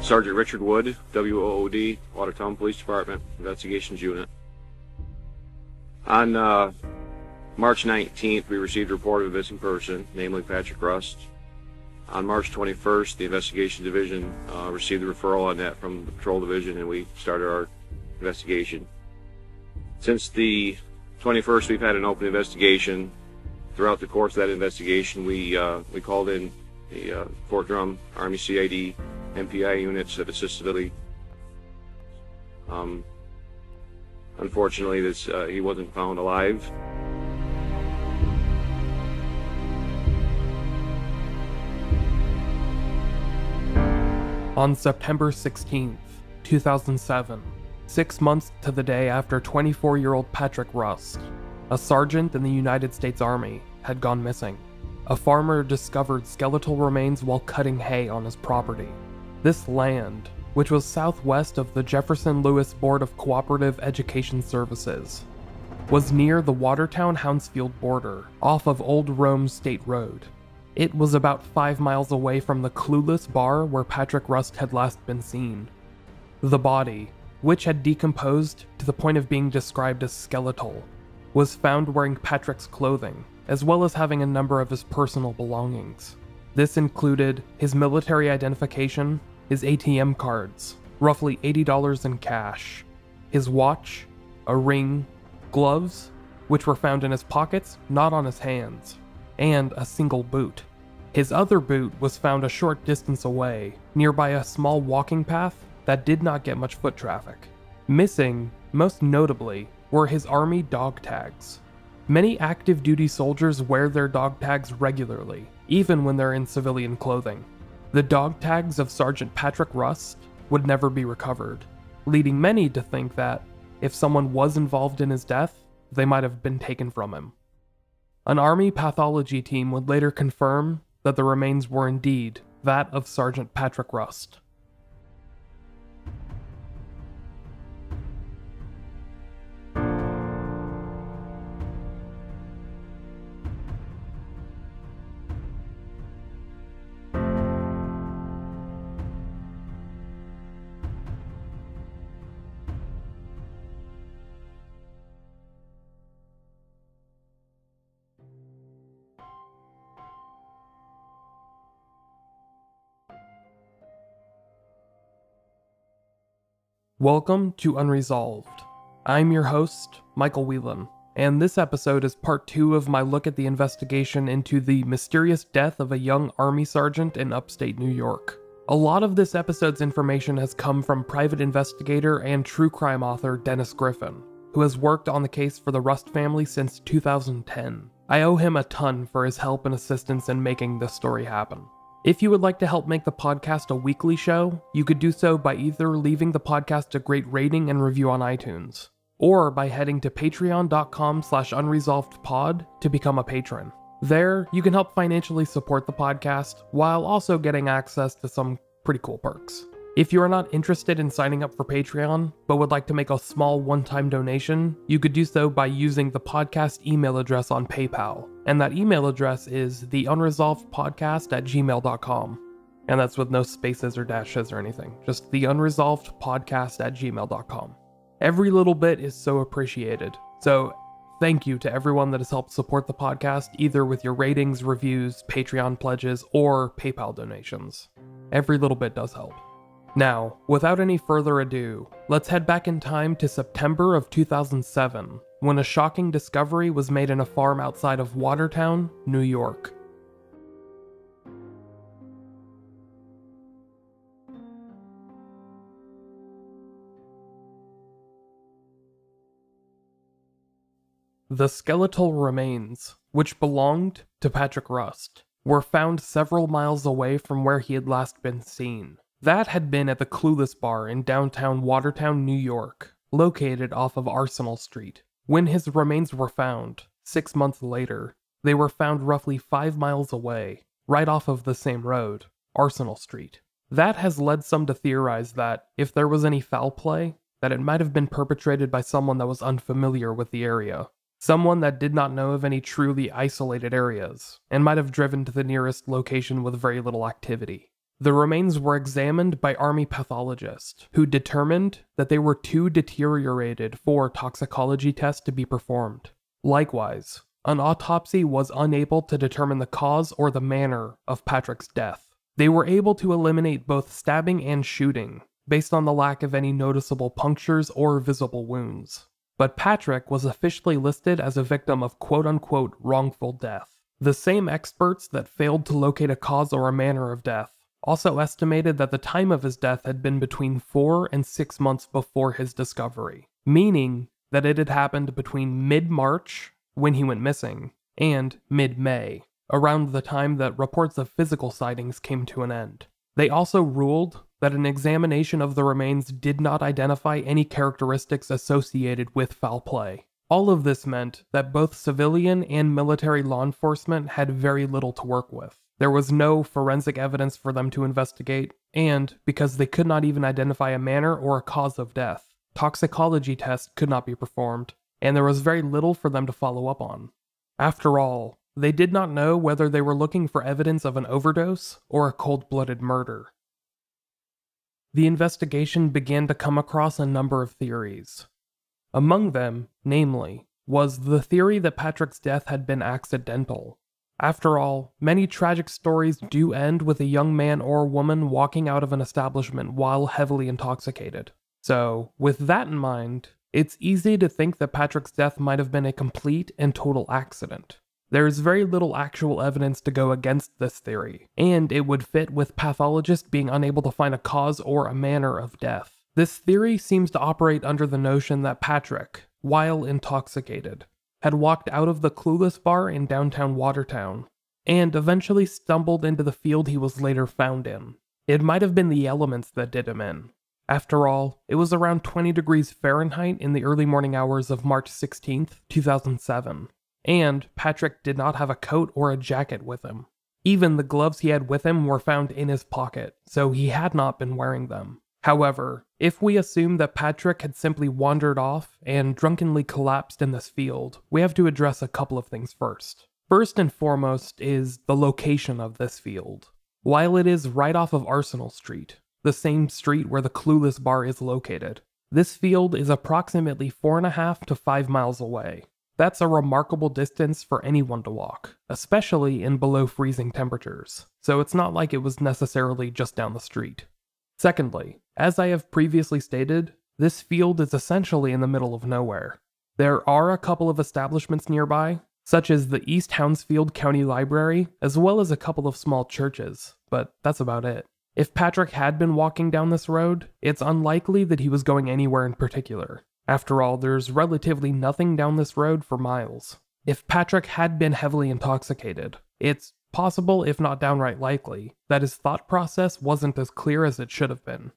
Sergeant Richard Wood, WOOD, Watertown Police Department, Investigations Unit. On March 19th, we received a report of a missing person, namely Patrick Rust. On March 21st, the Investigation Division received a referral on that from the Patrol Division, and we started our investigation. Since the 21st, we've had an open investigation. Throughout the course of that investigation, we called in the Fort Drum, Army CID, MPI units that assisted. Unfortunately, he wasn't found alive. On September 16th, 2007, 6 months to the day after 24-year-old Patrick Rust, a sergeant in the United States Army, had gone missing. A farmer discovered skeletal remains while cutting hay on his property. This land, which was southwest of the Jefferson Board of Cooperative Education Services, was near the Watertown-Hounsfield border, off of Old Rome State Road. It was about 5 miles away from the Clueless bar where Patrick Rust had last been seen. The body, which had decomposed to the point of being described as skeletal, was found wearing Patrick's clothing, as well as having a number of his personal belongings. This included his military identification, his ATM cards, roughly $80 in cash, his watch, a ring, gloves, which were found in his pockets, not on his hands, and a single boot. His other boot was found a short distance away, nearby a small walking path that did not get much foot traffic. Missing, most notably, were his Army dog tags. Many active duty soldiers wear their dog tags regularly, even when they're in civilian clothing. The dog tags of Sergeant Patrick Rust would never be recovered, leading many to think that, if someone was involved in his death, they might have been taken from him. An Army pathology team would later confirm that the remains were indeed that of Sergeant Patrick Rust. Welcome to Unresolved. I'm your host, Micheal Whelan, and this episode is part 2 of my look at the investigation into the mysterious death of a young Army sergeant in upstate New York. A lot of this episode's information has come from private investigator and true crime author Dennis Griffin, who has worked on the case for the Rust family since 2010. I owe him a ton for his help and assistance in making this story happen. If you would like to help make the podcast a weekly show, you could do so by either leaving the podcast a great rating and review on iTunes, or by heading to patreon.com/unresolvedpod to become a patron. There, you can help financially support the podcast, while also getting access to some pretty cool perks. If you are not interested in signing up for Patreon, but would like to make a small one-time donation, you could do so by using the podcast email address on PayPal, and that email address is theunresolvedpodcast@gmail.com. And that's with no spaces or dashes or anything, just theunresolvedpodcast@gmail.com. Every little bit is so appreciated, so thank you to everyone that has helped support the podcast, either with your ratings, reviews, Patreon pledges, or PayPal donations. Every little bit does help. Now, without any further ado, let's head back in time to September of 2007, when a shocking discovery was made in a farm outside of Watertown, New York. The skeletal remains, which belonged to Patrick Rust, were found several miles away from where he had last been seen. That had been at the Clueless bar in downtown Watertown, New York, located off of Arsenal Street. When his remains were found, 6 months later, they were found roughly 5 miles away, right off of the same road, Arsenal Street. That has led some to theorize that, if there was any foul play, that it might have been perpetrated by someone that was unfamiliar with the area. Someone that did not know of any truly isolated areas, and might have driven to the nearest location with very little activity. The remains were examined by Army pathologists, who determined that they were too deteriorated for toxicology tests to be performed. Likewise, an autopsy was unable to determine the cause or the manner of Patrick's death. They were able to eliminate both stabbing and shooting, based on the lack of any noticeable punctures or visible wounds. But Patrick was officially listed as a victim of quote-unquote wrongful death. The same experts that failed to locate a cause or a manner of death also estimated that the time of his death had been between 4 and 6 months before his discovery, meaning that it had happened between mid-March, when he went missing, and mid-May, around the time that reports of physical sightings came to an end. They also ruled that an examination of the remains did not identify any characteristics associated with foul play. All of this meant that both civilian and military law enforcement had very little to work with. There was no forensic evidence for them to investigate, and because they could not even identify a manner or a cause of death, toxicology tests could not be performed, and there was very little for them to follow up on. After all, they did not know whether they were looking for evidence of an overdose or a cold-blooded murder. The investigation began to come across a number of theories. Among them, namely, was the theory that Patrick's death had been accidental. After all, many tragic stories do end with a young man or woman walking out of an establishment while heavily intoxicated. So, with that in mind, it's easy to think that Patrick's death might have been a complete and total accident. There is very little actual evidence to go against this theory, and it would fit with pathologists being unable to find a cause or a manner of death. This theory seems to operate under the notion that Patrick, while intoxicated, had walked out of the Clueless bar in downtown Watertown, and eventually stumbled into the field he was later found in. It might have been the elements that did him in. After all, it was around 20 degrees Fahrenheit in the early morning hours of March 16, 2007, and Patrick did not have a coat or a jacket with him. Even the gloves he had with him were found in his pocket, so he had not been wearing them. However, if we assume that Patrick had simply wandered off and drunkenly collapsed in this field, we have to address a couple of things first. First and foremost is the location of this field. While it is right off of Arsenal Street, the same street where the Clueless bar is located, this field is approximately 4.5 to 5 miles away. That's a remarkable distance for anyone to walk, especially in below freezing temperatures, so it's not like it was necessarily just down the street. Secondly, as I have previously stated, this field is essentially in the middle of nowhere. There are a couple of establishments nearby, such as the East Hounsfield County Library, as well as a couple of small churches, but that's about it. If Patrick had been walking down this road, it's unlikely that he was going anywhere in particular. After all, there's relatively nothing down this road for miles. If Patrick had been heavily intoxicated, it's possible, if not downright likely, that his thought process wasn't as clear as it should have been.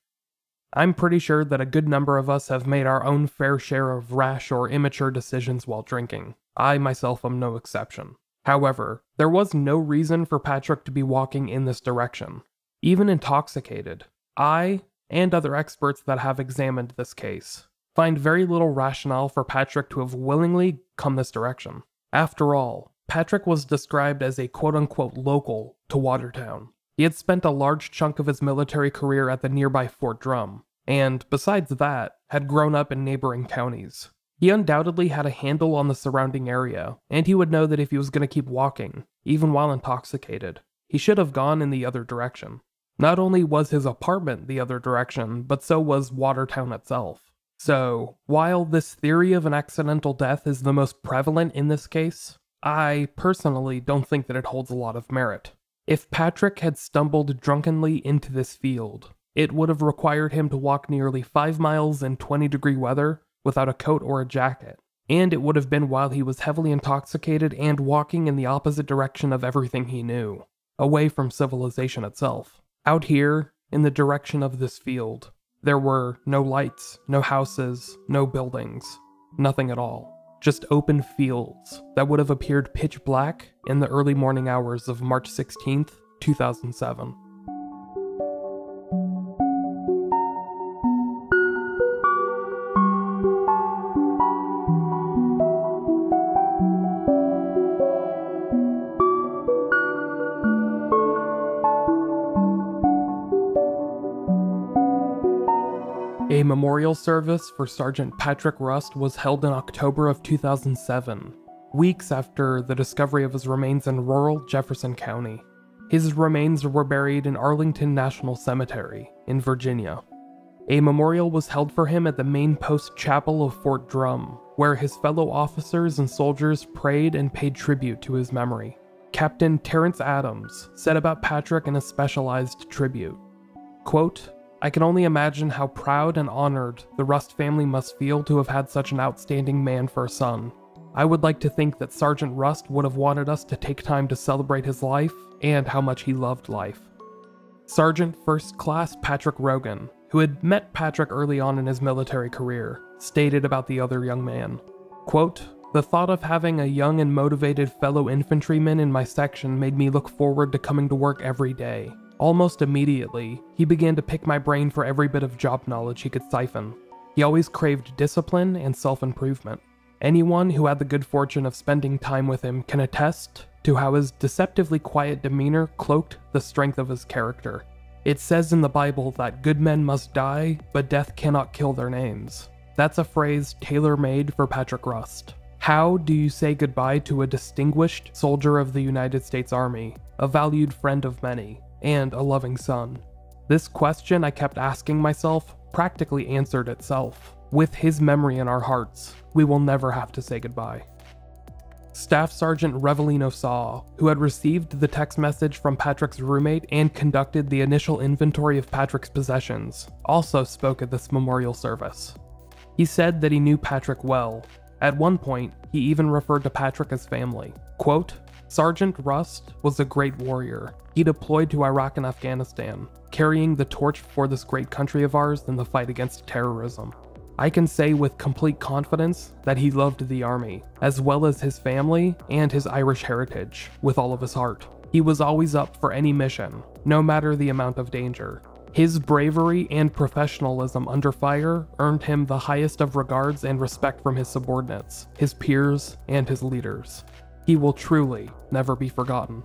I'm pretty sure that a good number of us have made our own fair share of rash or immature decisions while drinking. I myself am no exception. However, there was no reason for Patrick to be walking in this direction. Even intoxicated, I, and other experts that have examined this case, find very little rationale for Patrick to have willingly come this direction. After all, Patrick was described as a quote-unquote local to Watertown. He had spent a large chunk of his military career at the nearby Fort Drum, and besides that, had grown up in neighboring counties. He undoubtedly had a handle on the surrounding area, and he would know that if he was going to keep walking, even while intoxicated, he should have gone in the other direction. Not only was his apartment the other direction, but so was Watertown itself. So, while this theory of an accidental death is the most prevalent in this case, I personally don't think that it holds a lot of merit. If Patrick had stumbled drunkenly into this field, it would have required him to walk nearly 5 miles in 20-degree weather without a coat or a jacket, and it would have been while he was heavily intoxicated and walking in the opposite direction of everything he knew, away from civilization itself. Out here, in the direction of this field, there were no lights, no houses, no buildings, nothing at all. Just open fields that would have appeared pitch black in the early morning hours of March 16th, 2007. A memorial service for Sergeant Patrick Rust was held in October of 2007, weeks after the discovery of his remains in rural Jefferson County. His remains were buried in Arlington National Cemetery in Virginia. A memorial was held for him at the main post chapel of Fort Drum, where his fellow officers and soldiers prayed and paid tribute to his memory. Captain Terrence Adams said about Patrick in a specialized tribute, quote, "I can only imagine how proud and honored the Rust family must feel to have had such an outstanding man for a son. I would like to think that Sergeant Rust would have wanted us to take time to celebrate his life and how much he loved life." Sergeant First Class Patrick Rogan, who had met Patrick early on in his military career, stated about the other young man, quote, "The thought of having a young and motivated fellow infantryman in my section made me look forward to coming to work every day. Almost immediately, he began to pick my brain for every bit of job knowledge he could siphon. He always craved discipline and self-improvement. Anyone who had the good fortune of spending time with him can attest to how his deceptively quiet demeanor cloaked the strength of his character. It says in the Bible that good men must die, but death cannot kill their names. That's a phrase tailor-made for Patrick Rust. How do you say goodbye to a distinguished soldier of the United States Army, a valued friend of many, and a loving son? This question I kept asking myself practically answered itself. With his memory in our hearts, we will never have to say goodbye. Staff Sergeant Revelino Saw, who had received the text message from Patrick's roommate and conducted the initial inventory of Patrick's possessions, also spoke at this memorial service. He said that he knew Patrick well. At one point, he even referred to Patrick as family. Quote, "Sergeant Rust was a great warrior. He deployed to Iraq and Afghanistan, carrying the torch for this great country of ours in the fight against terrorism. I can say with complete confidence that he loved the Army, as well as his family and his Irish heritage, with all of his heart. He was always up for any mission, no matter the amount of danger. His bravery and professionalism under fire earned him the highest of regards and respect from his subordinates, his peers, and his leaders. He will truly never be forgotten."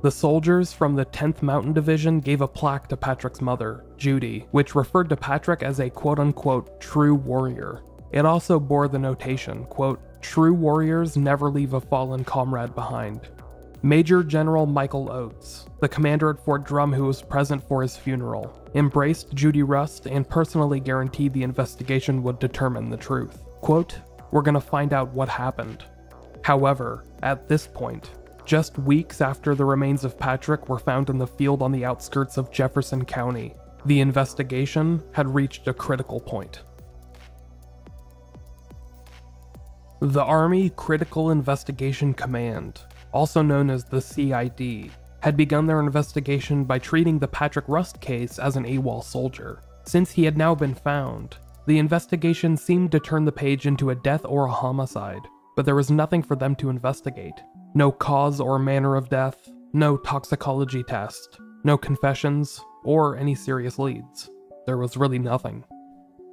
The soldiers from the 10th Mountain Division gave a plaque to Patrick's mother, Judy, which referred to Patrick as a quote-unquote true warrior. It also bore the notation, quote, "True warriors never leave a fallen comrade behind." Major General Michael Oates, the commander at Fort Drum who was present for his funeral, embraced Judy Rust and personally guaranteed the investigation would determine the truth. Quote, "We're gonna find out what happened." However, at this point, just weeks after the remains of Patrick were found in the field on the outskirts of Jefferson County, the investigation had reached a critical point. The Army Critical Investigation Command, also known as the CID, had begun their investigation by treating the Patrick Rust case as an AWOL soldier. Since he had now been found, the investigation seemed to turn the page into a death or a homicide, but there was nothing for them to investigate. No cause or manner of death, no toxicology test, no confessions, or any serious leads. There was really nothing.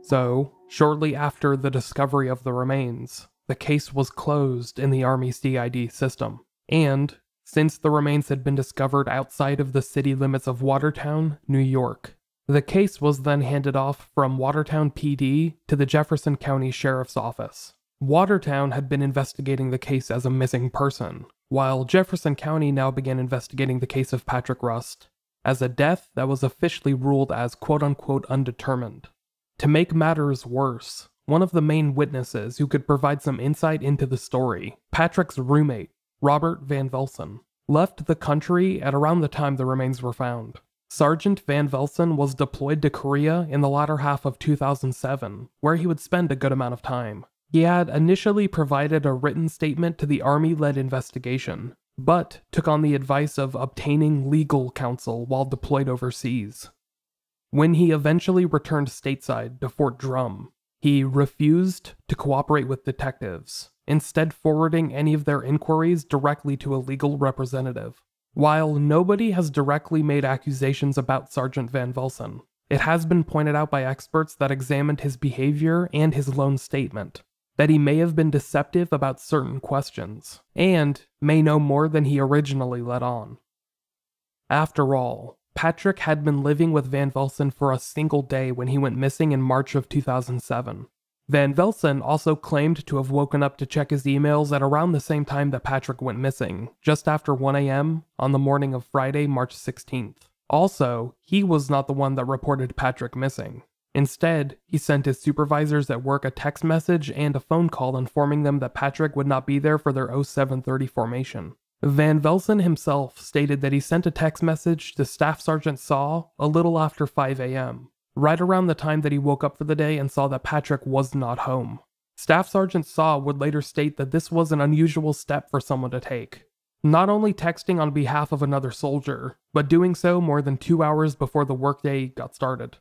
So, shortly after the discovery of the remains, the case was closed in the Army CID system. And, since the remains had been discovered outside of the city limits of Watertown, New York, the case was then handed off from Watertown PD to the Jefferson County Sheriff's Office. Watertown had been investigating the case as a missing person, while Jefferson County now began investigating the case of Patrick Rust as a death that was officially ruled as quote-unquote undetermined. To make matters worse, one of the main witnesses who could provide some insight into the story, Patrick's roommate, Robert Van Volson, left the country at around the time the remains were found. Sergeant Van Volson was deployed to Korea in the latter half of 2007, where he would spend a good amount of time. He had initially provided a written statement to the Army-led investigation, but took on the advice of obtaining legal counsel while deployed overseas. When he eventually returned stateside to Fort Drum, he refused to cooperate with detectives, instead forwarding any of their inquiries directly to a legal representative. While nobody has directly made accusations about Sergeant Van Volson, it has been pointed out by experts that examined his behavior and his lone statement that he may have been deceptive about certain questions, and may know more than he originally let on. After all, Patrick had been living with Van Volson for a single day when he went missing in March of 2007. Van Volson also claimed to have woken up to check his emails at around the same time that Patrick went missing, just after 1 a.m. on the morning of Friday, March 16th. Also, he was not the one that reported Patrick missing. Instead, he sent his supervisors at work a text message and a phone call informing them that Patrick would not be there for their 0730 formation. Van Volson himself stated that he sent a text message to Staff Sergeant Saw a little after 5 a.m., right around the time that he woke up for the day and saw that Patrick was not home. Staff Sergeant Saw would later state that this was an unusual step for someone to take. Not only texting on behalf of another soldier, but doing so more than 2 hours before the workday got started.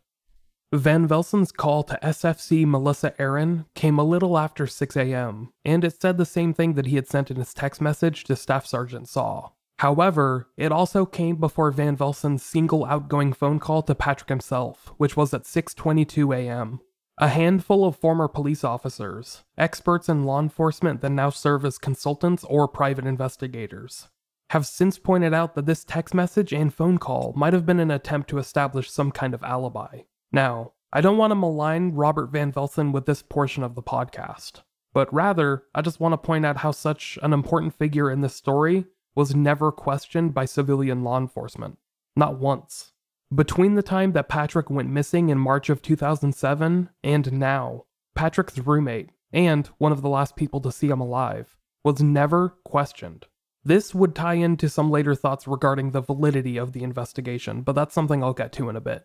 Van Velson's call to SFC Melissa Aaron came a little after 6 a.m., and it said the same thing that he had sent in his text message to Staff Sergeant Saw. However, it also came before Van Velson's single outgoing phone call to Patrick himself, which was at 6:22 a.m. A handful of former police officers, experts in law enforcement that now serve as consultants or private investigators, have since pointed out that this text message and phone call might have been an attempt to establish some kind of alibi. Now, I don't want to malign Robert Van Volson with this portion of the podcast, but rather, I just want to point out how such an important figure in this story was never questioned by civilian law enforcement. Not once. Between the time that Patrick went missing in March of 2007 and now, Patrick's roommate, and one of the last people to see him alive, was never questioned. This would tie into some later thoughts regarding the validity of the investigation, but that's something I'll get to in a bit.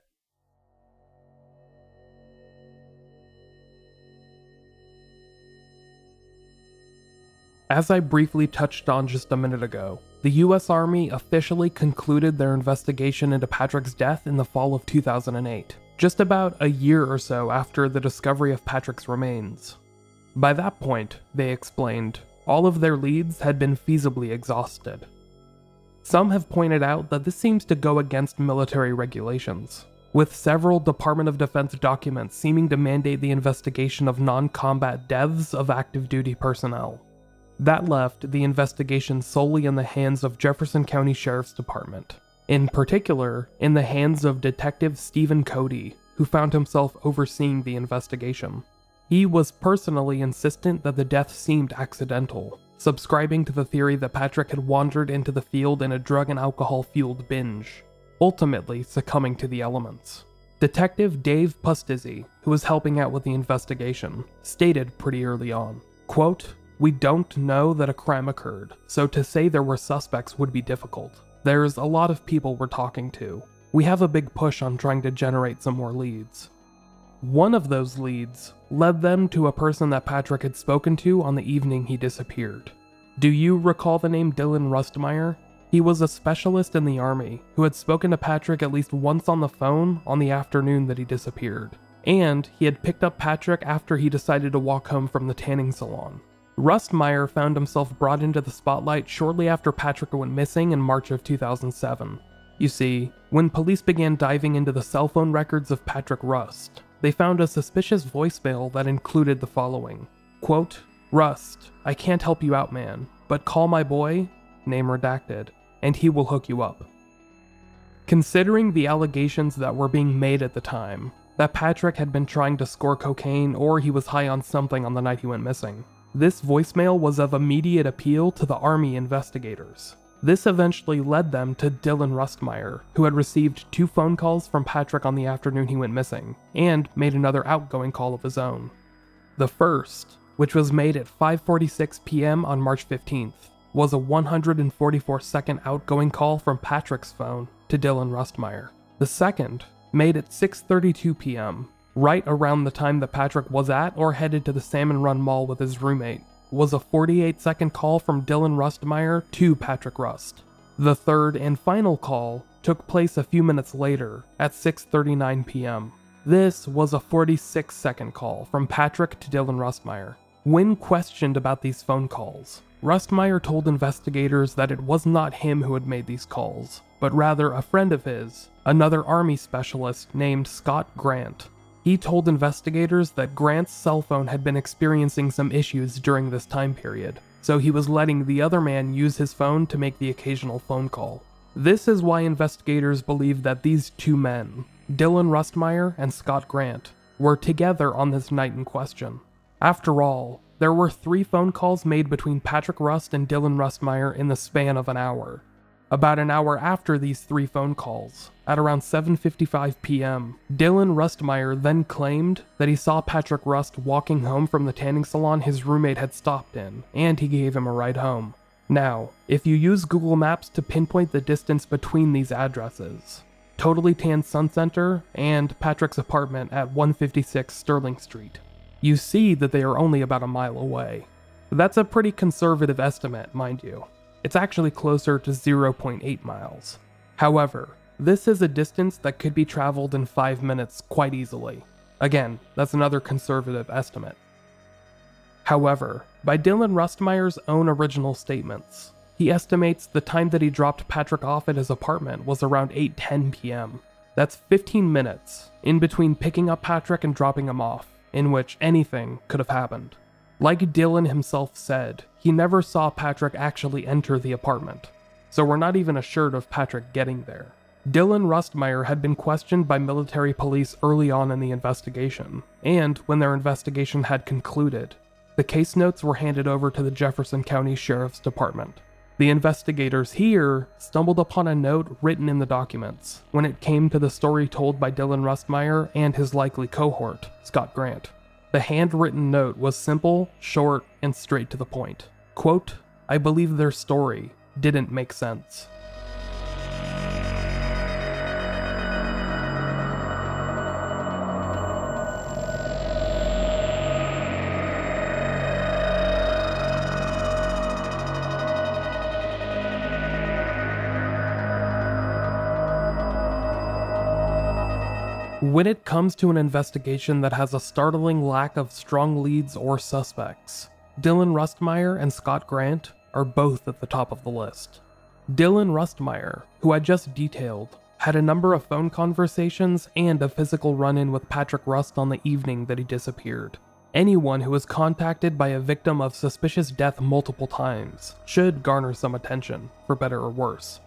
As I briefly touched on just a minute ago, the U.S. Army officially concluded their investigation into Patrick's death in the fall of 2008, just about a year or so after the discovery of Patrick's remains. By that point, they explained, all of their leads had been feasibly exhausted. Some have pointed out that this seems to go against military regulations, with several Department of Defense documents seeming to mandate the investigation of non-combat deaths of active duty personnel. That left the investigation solely in the hands of Jefferson County Sheriff's Department. In particular, in the hands of Detective Stephen Cody, who found himself overseeing the investigation. He was personally insistent that the death seemed accidental, subscribing to the theory that Patrick had wandered into the field in a drug and alcohol-fueled binge, ultimately succumbing to the elements. Detective Dave Pustizzi, who was helping out with the investigation, stated pretty early on, quote, "We don't know that a crime occurred, so to say there were suspects would be difficult. There's a lot of people we're talking to. We have a big push on trying to generate some more leads." One of those leads led them to a person that Patrick had spoken to on the evening he disappeared. Do you recall the name Dylan Rustmeyer? He was a specialist in the Army who had spoken to Patrick at least once on the phone on the afternoon that he disappeared, and he had picked up Patrick after he decided to walk home from the tanning salon. Rustmeyer found himself brought into the spotlight shortly after Patrick went missing in March of 2007. You see, when police began diving into the cell phone records of Patrick Rust, they found a suspicious voicemail that included the following. Quote, "Rust, I can't help you out, man, but call my boy, name redacted, and he will hook you up." Considering the allegations that were being made at the time, that Patrick had been trying to score cocaine or he was high on something on the night he went missing, this voicemail was of immediate appeal to the Army investigators. This eventually led them to Dylan Rustmeyer, who had received 2 phone calls from Patrick on the afternoon he went missing, and made another outgoing call of his own. The first, which was made at 5:46 p.m. on March 15th, was a 144-second outgoing call from Patrick's phone to Dylan Rustmeyer. The second, made at 6:32 p.m., right around the time that Patrick was at or headed to the Salmon Run Mall with his roommate, was a 48-second call from Dylan Rustmeyer to Patrick Rust. The third and final call took place a few minutes later at 6:39 p.m. This was a 46-second call from Patrick to Dylan Rustmeyer. When questioned about these phone calls, Rustmeyer told investigators that it was not him who had made these calls, but rather a friend of his, another Army specialist named Scott Grant. He told investigators that Grant's cell phone had been experiencing some issues during this time period, so he was letting the other man use his phone to make the occasional phone call. This is why investigators believe that these two men, Dylan Rustmeyer and Scott Grant, were together on this night in question. After all, there were 3 phone calls made between Patrick Rust and Dylan Rustmeyer in the span of an hour. About an hour after these 3 phone calls, at around 7:55 p.m., Dylan Rustmeyer then claimed that he saw Patrick Rust walking home from the tanning salon his roommate had stopped in, and he gave him a ride home. Now, if you use Google Maps to pinpoint the distance between these addresses, Totally Tan Sun Center and Patrick's apartment at 156 Sterling Street, you see that they are only about a mile away. That's a pretty conservative estimate, mind you. It's actually closer to 0.8 miles. However, this is a distance that could be traveled in 5 minutes quite easily. Again, that's another conservative estimate. However, by Dylan Rustmeyer's own original statements, he estimates the time that he dropped Patrick off at his apartment was around 8:10 p.m. That's 15 minutes in between picking up Patrick and dropping him off, in which anything could have happened. Like Dylan himself said, he never saw Patrick actually enter the apartment, so we're not even assured of Patrick getting there. Dylan Rustmeyer had been questioned by military police early on in the investigation, and when their investigation had concluded, the case notes were handed over to the Jefferson County Sheriff's Department. The investigators here stumbled upon a note written in the documents when it came to the story told by Dylan Rustmeyer and his likely cohort, Scott Grant. The handwritten note was simple, short, and straight to the point. Quote, "I believe their story didn't make sense." When it comes to an investigation that has a startling lack of strong leads or suspects, Dylan Rustmeyer and Scott Grant are both at the top of the list. Dylan Rustmeyer, who I just detailed, had a number of phone conversations and a physical run-in with Patrick Rust on the evening that he disappeared. Anyone who is contacted by a victim of suspicious death multiple times should garner some attention, for better or worse.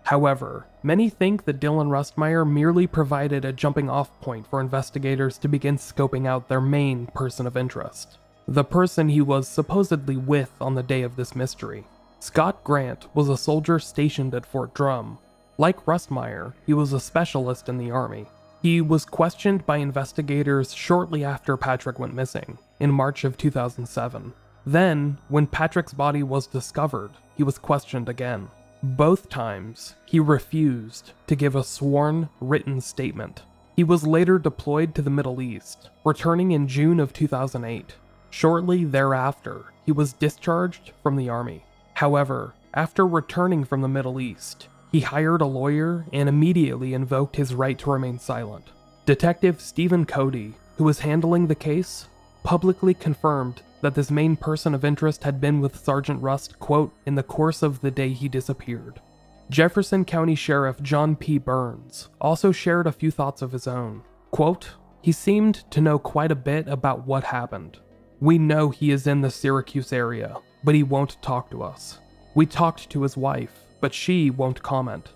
However, many think that Dylan Rustmeyer merely provided a jumping-off point for investigators to begin scoping out their main person of interest, the person he was supposedly with on the day of this mystery. Scott Grant was a soldier stationed at Fort Drum. Like Rustmeyer, he was a specialist in the Army. He was questioned by investigators shortly after Patrick went missing, in March of 2007. Then, when Patrick's body was discovered, he was questioned again. Both times, he refused to give a sworn, written statement. He was later deployed to the Middle East, returning in June of 2008. Shortly thereafter, he was discharged from the Army. However, after returning from the Middle East, he hired a lawyer and immediately invoked his right to remain silent. Detective Stephen Cody, who was handling the case, publicly confirmed that this main person of interest had been with Sergeant Rust, quote, in the course of the day he disappeared. Jefferson County Sheriff John P. Burns also shared a few thoughts of his own. Quote, "He seemed to know quite a bit about what happened. We know he is in the Syracuse area, but he won't talk to us. We talked to his wife, but she won't comment."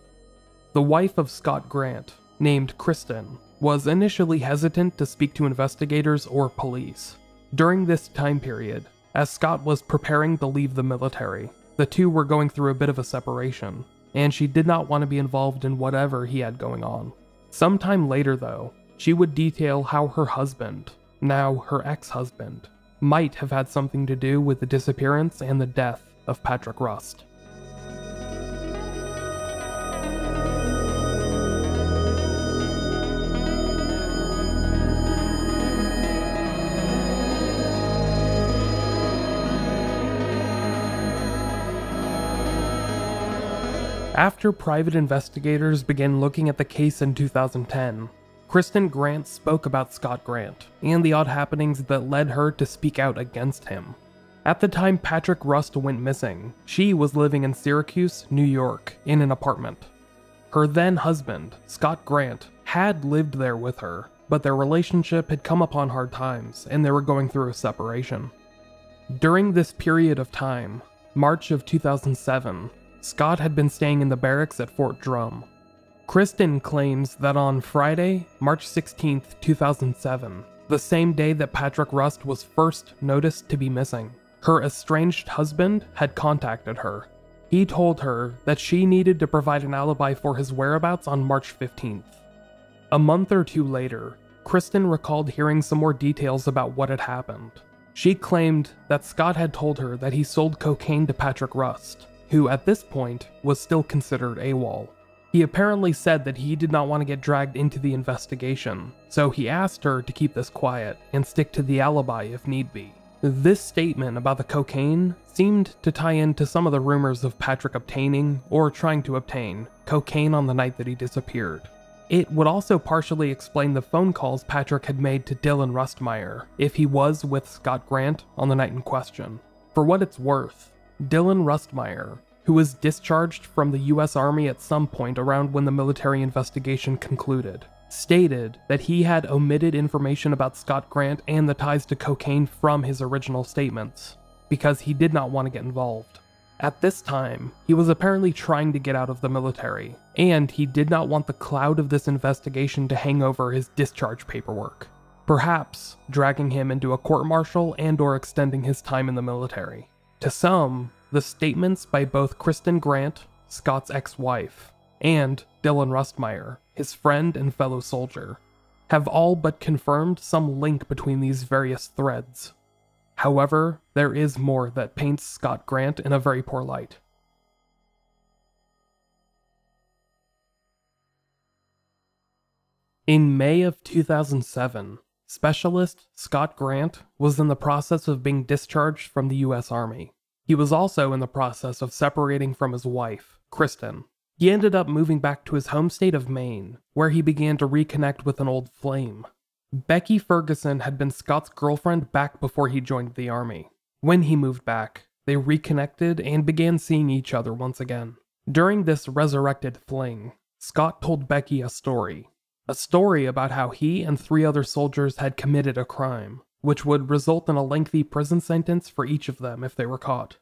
The wife of Scott Grant, named Kristen, was initially hesitant to speak to investigators or police. During this time period, as Scott was preparing to leave the military, the two were going through a bit of a separation, and she did not want to be involved in whatever he had going on. Sometime later though, she would detail how her husband, now her ex-husband, might have had something to do with the disappearance and the death of Patrick Rust. After private investigators began looking at the case in 2010, Kristen Grant spoke about Scott Grant and the odd happenings that led her to speak out against him. At the time Patrick Rust went missing, she was living in Syracuse, New York, in an apartment. Her then husband, Scott Grant, had lived there with her, but their relationship had come upon hard times and they were going through a separation. During this period of time, March of 2007, Scott had been staying in the barracks at Fort Drum. Kristen claims that on Friday, March 16, 2007, the same day that Patrick Rust was first noticed to be missing, her estranged husband had contacted her. He told her that she needed to provide an alibi for his whereabouts on March 15th. A month or two later, Kristen recalled hearing some more details about what had happened. She claimed that Scott had told her that he sold cocaine to Patrick Rust, who at this point was still considered AWOL. He apparently said that he did not want to get dragged into the investigation, so he asked her to keep this quiet and stick to the alibi if need be. This statement about the cocaine seemed to tie into some of the rumors of Patrick obtaining, or trying to obtain, cocaine on the night that he disappeared. It would also partially explain the phone calls Patrick had made to Dylan Rustmeyer, if he was with Scott Grant on the night in question. For what it's worth, Dylan Rustmeyer, who was discharged from the US Army at some point around when the military investigation concluded, stated that he had omitted information about Scott Grant and the ties to cocaine from his original statements, because he did not want to get involved. At this time, he was apparently trying to get out of the military, and he did not want the cloud of this investigation to hang over his discharge paperwork, perhaps dragging him into a court-martial and/or extending his time in the military. To some, the statements by both Kristen Grant, Scott's ex-wife, and Dylan Rustmeyer, his friend and fellow soldier, have all but confirmed some link between these various threads. However, there is more that paints Scott Grant in a very poor light. In May of 2007, Specialist Scott Grant was in the process of being discharged from the US Army. He was also in the process of separating from his wife, Kristen. He ended up moving back to his home state of Maine, where he began to reconnect with an old flame. Becky Ferguson had been Scott's girlfriend back before he joined the Army. When he moved back, they reconnected and began seeing each other once again. During this resurrected fling, Scott told Becky a story about how he and 3 other soldiers had committed a crime, which would result in a lengthy prison sentence for each of them if they were caught.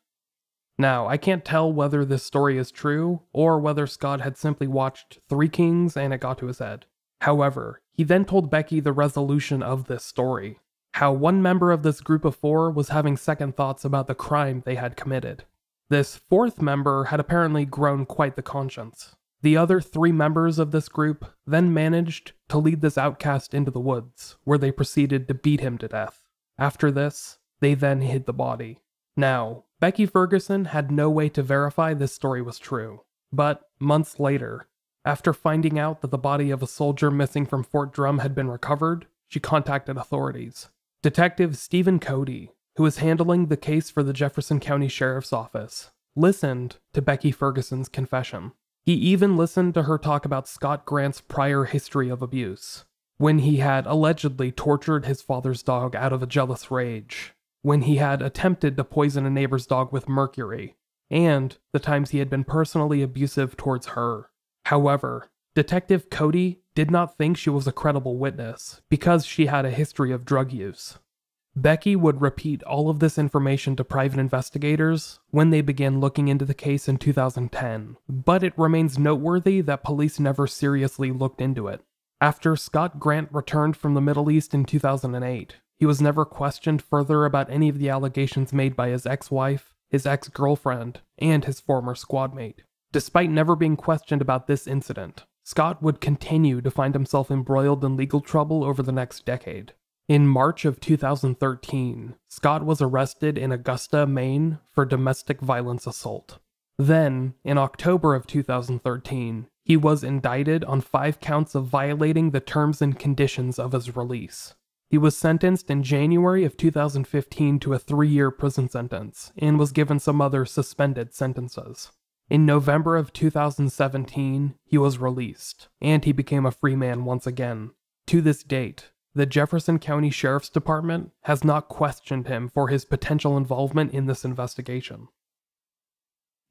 Now, I can't tell whether this story is true, or whether Scott had simply watched Three Kings and it got to his head. However, he then told Becky the resolution of this story, how one member of this group of 4 was having second thoughts about the crime they had committed. This 4th member had apparently grown quite the conscience. The other 3 members of this group then managed to lead this outcast into the woods, where they proceeded to beat him to death. After this, they then hid the body. Now, Becky Ferguson had no way to verify this story was true, but months later, after finding out that the body of a soldier missing from Fort Drum had been recovered, she contacted authorities. Detective Stephen Cody, who was handling the case for the Jefferson County Sheriff's Office, listened to Becky Ferguson's confession. He even listened to her talk about Scott Grant's prior history of abuse, when he had allegedly tortured his father's dog out of a jealous rage, when he had attempted to poison a neighbor's dog with mercury, and the times he had been personally abusive towards her. However, Detective Cody did not think she was a credible witness because she had a history of drug use. Becky would repeat all of this information to private investigators when they began looking into the case in 2010, but it remains noteworthy that police never seriously looked into it. After Scott Grant returned from the Middle East in 2008, he was never questioned further about any of the allegations made by his ex-wife, his ex-girlfriend, and his former squad mate. Despite never being questioned about this incident, Scott would continue to find himself embroiled in legal trouble over the next decade. In March of 2013, Scott was arrested in Augusta, Maine for domestic violence assault. Then, in October of 2013, he was indicted on 5 counts of violating the terms and conditions of his release. He was sentenced in January of 2015 to a 3-year prison sentence, and was given some other suspended sentences. In November of 2017, he was released, and he became a free man once again. To this date, the Jefferson County Sheriff's Department has not questioned him for his potential involvement in this investigation.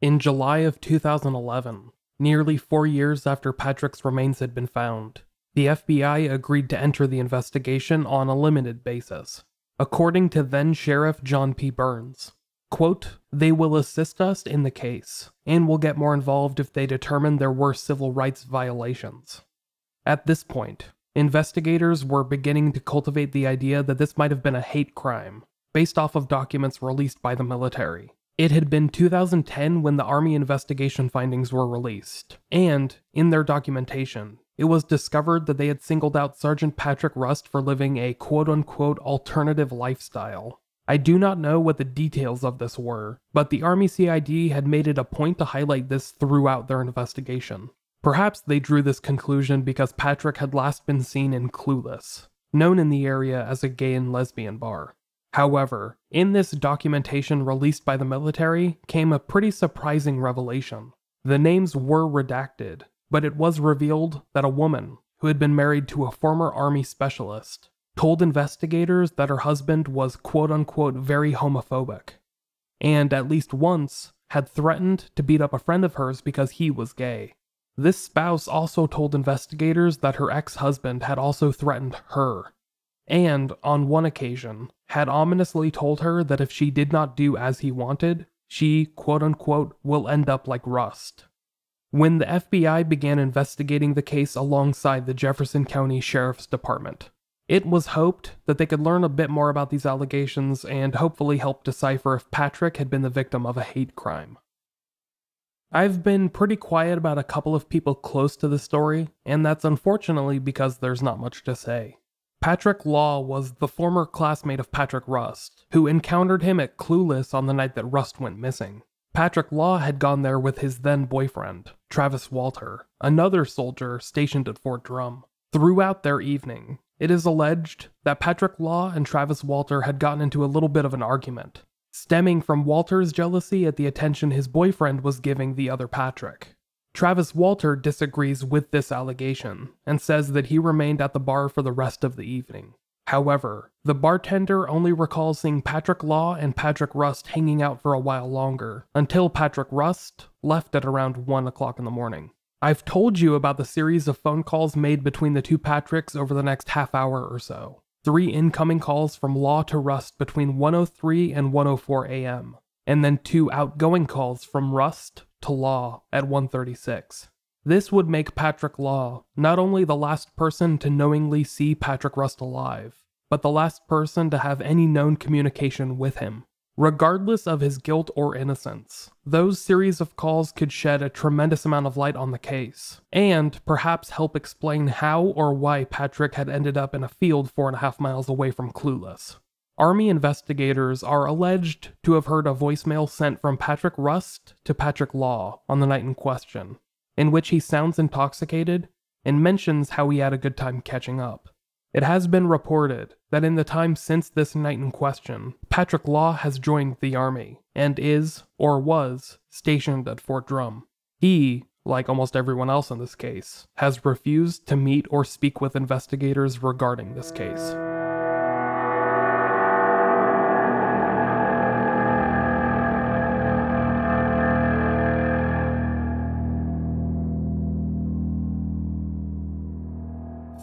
In July of 2011, nearly 4 years after Patrick's remains had been found, the FBI agreed to enter the investigation on a limited basis. According to then-Sheriff John P. Burns, Quote, "They will assist us in the case, and will get more involved if they determine there were civil rights violations." At this point, investigators were beginning to cultivate the idea that this might have been a hate crime, based off of documents released by the military. It had been 2010 when the Army investigation findings were released, and, in their documentation, it was discovered that they had singled out Sergeant Patrick Rust for living a quote-unquote alternative lifestyle. I do not know what the details of this were, but the Army CID had made it a point to highlight this throughout their investigation. Perhaps they drew this conclusion because Patrick had last been seen in Clueless, known in the area as a gay and lesbian bar. However, in this documentation released by the military came a pretty surprising revelation. The names were redacted, but it was revealed that a woman, who had been married to a former Army specialist, told investigators that her husband was quote-unquote very homophobic, and at least once had threatened to beat up a friend of hers because he was gay. This spouse also told investigators that her ex-husband had also threatened her, and, on one occasion, had ominously told her that if she did not do as he wanted, she, quote-unquote, will end up like Rust. When the FBI began investigating the case alongside the Jefferson County Sheriff's Department, it was hoped that they could learn a bit more about these allegations and hopefully help decipher if Patrick had been the victim of a hate crime. I've been pretty quiet about a couple of people close to the story, and that's unfortunately because there's not much to say. Patrick Law was the former classmate of Patrick Rust, who encountered him at Clueless on the night that Rust went missing. Patrick Law had gone there with his then-boyfriend, Travis Walter, another soldier stationed at Fort Drum. Throughout their evening, it is alleged that Patrick Law and Travis Walter had gotten into a little bit of an argument, stemming from Walter's jealousy at the attention his boyfriend was giving the other Patrick. Travis Walter disagrees with this allegation, and says that he remained at the bar for the rest of the evening. However, the bartender only recalls seeing Patrick Law and Patrick Rust hanging out for a while longer, until Patrick Rust left at around 1 o'clock in the morning. I've told you about the series of phone calls made between the two Patricks over the next half hour or so. 3 incoming calls from Law to Rust between 1:03 and 1:04 a.m., and then 2 outgoing calls from Rust to Law at 1:36. This would make Patrick Law not only the last person to knowingly see Patrick Rust alive, but the last person to have any known communication with him. Regardless of his guilt or innocence, those series of calls could shed a tremendous amount of light on the case, and perhaps help explain how or why Patrick had ended up in a field 4.5 miles away from Clueless. Army investigators are alleged to have heard a voicemail sent from Patrick Rust to Patrick Law on the night in question, in which he sounds intoxicated and mentions how he had a good time catching up. It has been reported that in the time since this night in question, Patrick Law has joined the Army and is, or was, stationed at Fort Drum. He, like almost everyone else in this case, has refused to meet or speak with investigators regarding this case.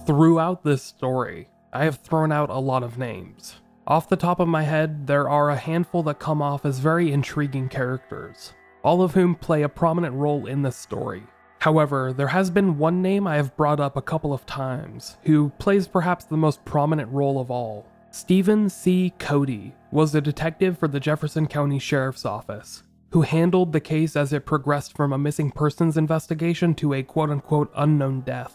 Throughout this story, I have thrown out a lot of names. Off the top of my head, there are a handful that come off as very intriguing characters, all of whom play a prominent role in this story. However, there has been one name I have brought up a couple of times, who plays perhaps the most prominent role of all. Stephen C. Cody was a detective for the Jefferson County Sheriff's Office, who handled the case as it progressed from a missing persons investigation to a quote-unquote unknown death.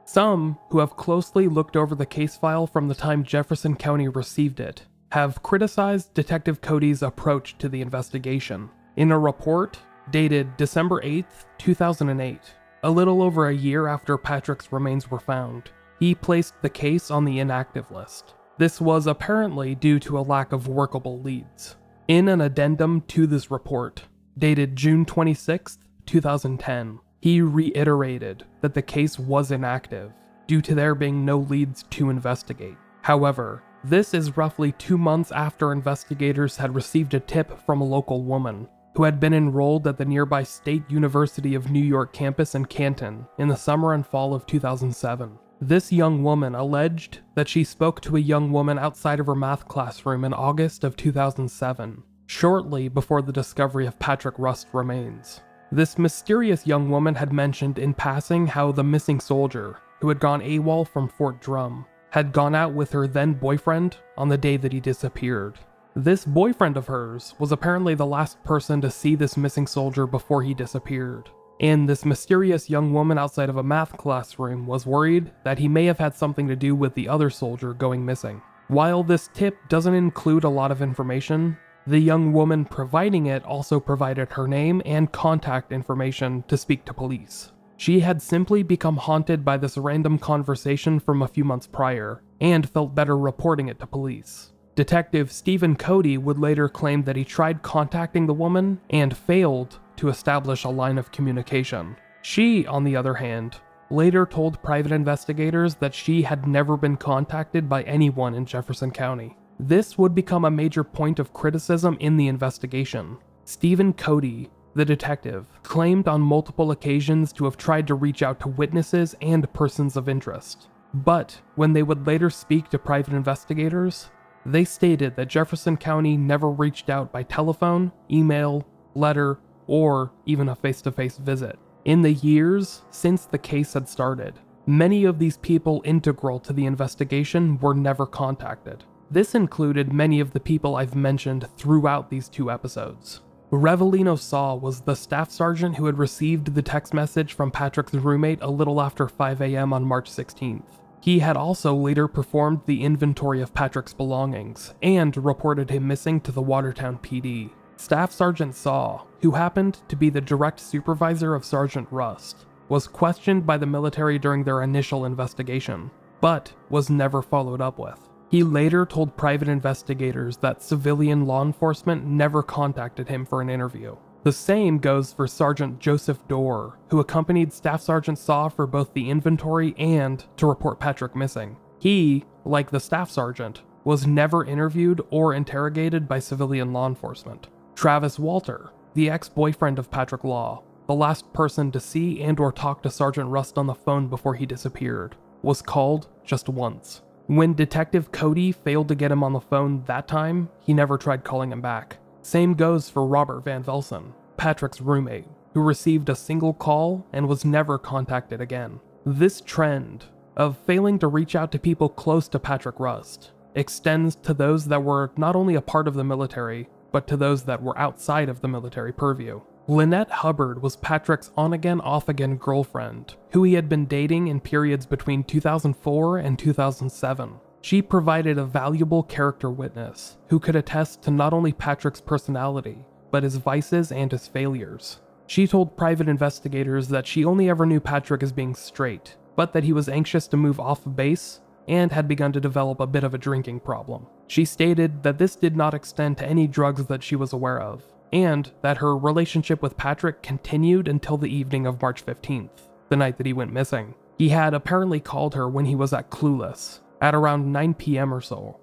Some, who have closely looked over the case file from the time Jefferson County received it, have criticized Detective Cody's approach to the investigation. In a report dated December 8, 2008, a little over a year after Patrick's remains were found, he placed the case on the inactive list. This was apparently due to a lack of workable leads. In an addendum to this report, dated June 26, 2010, he reiterated that the case was inactive, due to there being no leads to investigate. However, this is roughly 2 months after investigators had received a tip from a local woman, who had been enrolled at the nearby State University of New York campus in Canton in the summer and fall of 2007. This young woman alleged that she spoke to a young woman outside of her math classroom in August of 2007, shortly before the discovery of Patrick Rust's remains. This mysterious young woman had mentioned in passing how the missing soldier, who had gone AWOL from Fort Drum, had gone out with her then boyfriend on the day that he disappeared. This boyfriend of hers was apparently the last person to see this missing soldier before he disappeared, and this mysterious young woman outside of a math classroom was worried that he may have had something to do with the other soldier going missing. While this tip doesn't include a lot of information, the young woman providing it also provided her name and contact information to speak to police. She had simply become haunted by this random conversation from a few months prior, and felt better reporting it to police. Detective Stephen Cody would later claim that he tried contacting the woman and failed to establish a line of communication. She, on the other hand, later told private investigators that she had never been contacted by anyone in Jefferson County. This would become a major point of criticism in the investigation. Stephen Cody, the detective, claimed on multiple occasions to have tried to reach out to witnesses and persons of interest. But when they would later speak to private investigators, they stated that Jefferson County never reached out by telephone, email, letter, or even a face-to-face visit. In the years since the case had started, many of these people integral to the investigation were never contacted. This included many of the people I've mentioned throughout these 2 episodes. Revelino Saw was the staff sergeant who had received the text message from Patrick's roommate a little after 5 a.m. on March 16th. He had also later performed the inventory of Patrick's belongings and reported him missing to the Watertown PD. Staff Sergeant Saw, who happened to be the direct supervisor of Sergeant Rust, was questioned by the military during their initial investigation, but was never followed up with. He later told private investigators that civilian law enforcement never contacted him for an interview. The same goes for Sergeant Joseph Dorr, who accompanied Staff Sergeant Saw for both the inventory and to report Patrick missing. He, like the staff sergeant, was never interviewed or interrogated by civilian law enforcement. Travis Walter, the ex-boyfriend of Patrick Law, the last person to see and or talk to Sergeant Rust on the phone before he disappeared, was called just once. When Detective Cody failed to get him on the phone that time, he never tried calling him back. Same goes for Robert Van Velsen, Patrick's roommate, who received a single call and was never contacted again. This trend of failing to reach out to people close to Patrick Rust extends to those that were not only a part of the military, but to those that were outside of the military purview. Lynette Hubbard was Patrick's on-again, off-again girlfriend, who he had been dating in periods between 2004 and 2007. She provided a valuable character witness who could attest to not only Patrick's personality, but his vices and his failures. She told private investigators that she only ever knew Patrick as being straight, but that he was anxious to move off base and had begun to develop a bit of a drinking problem. She stated that this did not extend to any drugs that she was aware of, and that her relationship with Patrick continued until the evening of March 15th, the night that he went missing. He had apparently called her when he was at Clueless, at around 9 p.m. or so,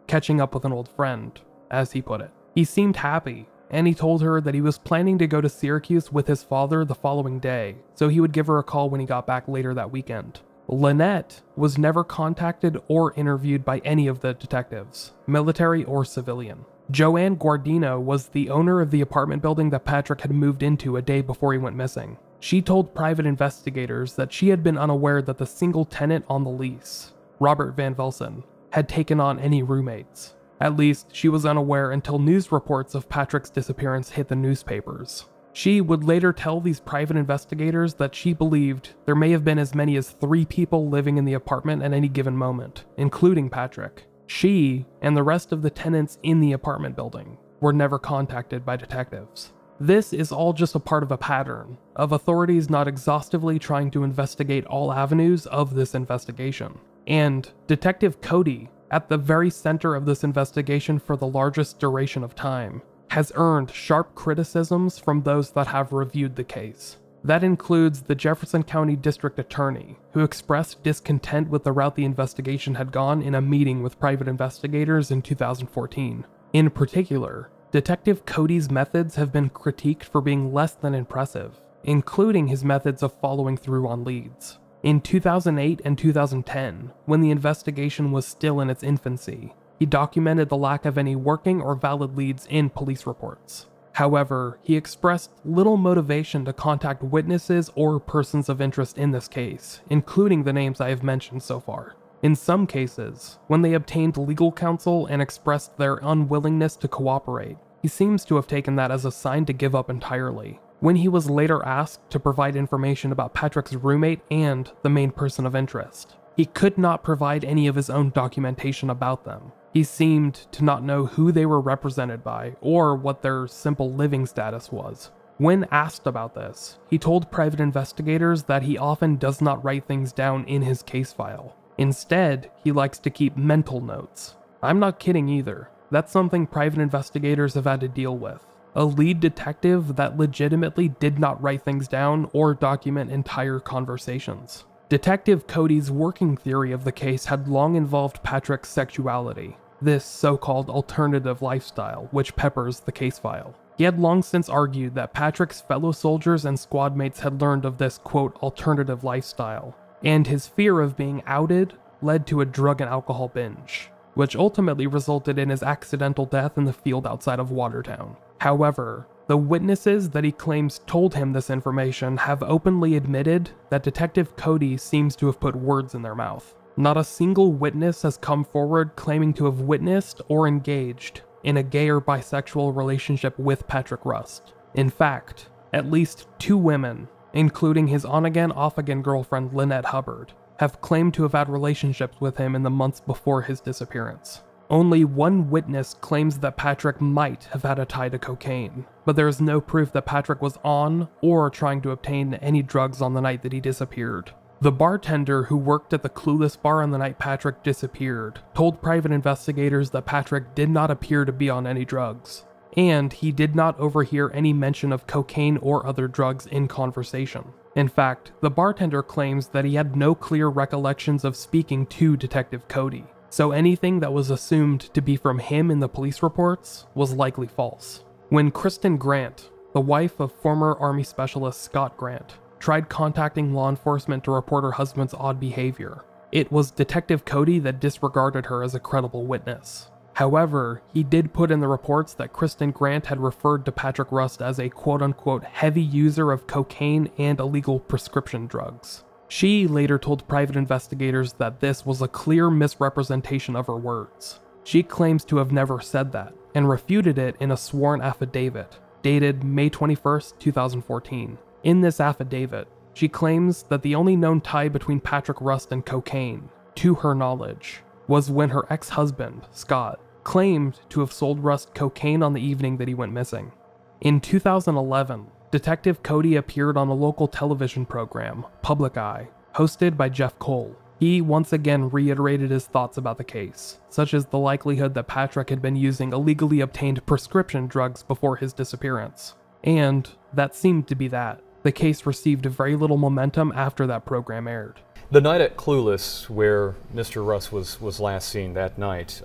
catching up with an old friend, as he put it. He seemed happy, and he told her that he was planning to go to Syracuse with his father the following day, so he would give her a call when he got back later that weekend. Lynette was never contacted or interviewed by any of the detectives, military or civilian. Joanne Gordinho was the owner of the apartment building that Patrick had moved into a day before he went missing. She told private investigators that she had been unaware that the single tenant on the lease, Robert Van Velsen, had taken on any roommates. At least, she was unaware until news reports of Patrick's disappearance hit the newspapers. She would later tell these private investigators that she believed there may have been as many as 3 people living in the apartment at any given moment, including Patrick. She and the rest of the tenants in the apartment building were never contacted by detectives. This is all just a part of a pattern of authorities not exhaustively trying to investigate all avenues of this investigation. And Detective Cody, at the very center of this investigation for the largest duration of time, has earned sharp criticisms from those that have reviewed the case. That includes the Jefferson County District Attorney, who expressed discontent with the route the investigation had gone in a meeting with private investigators in 2014. In particular, Detective Cody's methods have been critiqued for being less than impressive, including his methods of following through on leads. In 2008 and 2010, when the investigation was still in its infancy, he He documented the lack of any working or valid leads in police reports. However, he expressed little motivation to contact witnesses or persons of interest in this case, including the names I have mentioned so far. In some cases, when they obtained legal counsel and expressed their unwillingness to cooperate, he seems to have taken that as a sign to give up entirely. When he was later asked to provide information about Patrick's roommate and the main person of interest, he could not provide any of his own documentation about them. He seemed to not know who they were represented by or what their simple living status was. When asked about this, he told private investigators that he often does not write things down in his case file. Instead, he likes to keep mental notes. I'm not kidding either. That's something private investigators have had to deal with. A lead detective that legitimately did not write things down or document entire conversations. Detective Cody's working theory of the case had long involved Patrick's sexuality, this so-called alternative lifestyle which peppers the case file. He had long since argued that Patrick's fellow soldiers and squad mates had learned of this, quote, alternative lifestyle, and his fear of being outed led to a drug and alcohol binge, which ultimately resulted in his accidental death in the field outside of Watertown. However, the witnesses that he claims told him this information have openly admitted that Detective Cody seems to have put words in their mouth. Not a single witness has come forward claiming to have witnessed or engaged in a gay or bisexual relationship with Patrick Rust. In fact, at least 2 women, including his on-again, off-again girlfriend Lynette Hubbard, have claimed to have had relationships with him in the months before his disappearance. Only one witness claims that Patrick might have had a tie to cocaine, but there is no proof that Patrick was on or trying to obtain any drugs on the night that he disappeared. The bartender who worked at the Clueless bar on the night Patrick disappeared told private investigators that Patrick did not appear to be on any drugs, and he did not overhear any mention of cocaine or other drugs in conversation. In fact, the bartender claims that he had no clear recollections of speaking to Detective Cody, so anything that was assumed to be from him in the police reports was likely false. When Kristen Grant, the wife of former Army Specialist Scott Grant, tried contacting law enforcement to report her husband's odd behavior, it was Detective Cody that disregarded her as a credible witness. However, he did put in the reports that Kristen Grant had referred to Patrick Rust as a quote-unquote heavy user of cocaine and illegal prescription drugs. She later told private investigators that this was a clear misrepresentation of her words. She claims to have never said that, and refuted it in a sworn affidavit, dated May 21, 2014. In this affidavit, she claims that the only known tie between Patrick Rust and cocaine, to her knowledge, was when her ex-husband, Scott, claimed to have sold Rust cocaine on the evening that he went missing. In 2011, Detective Cody appeared on a local television program, Public Eye, hosted by Jeff Cole. He once again reiterated his thoughts about the case, such as the likelihood that Patrick had been using illegally obtained prescription drugs before his disappearance. And that seemed to be that. The case received very little momentum after that program aired. The night at Clueless, where Mr. Rust was last seen that night,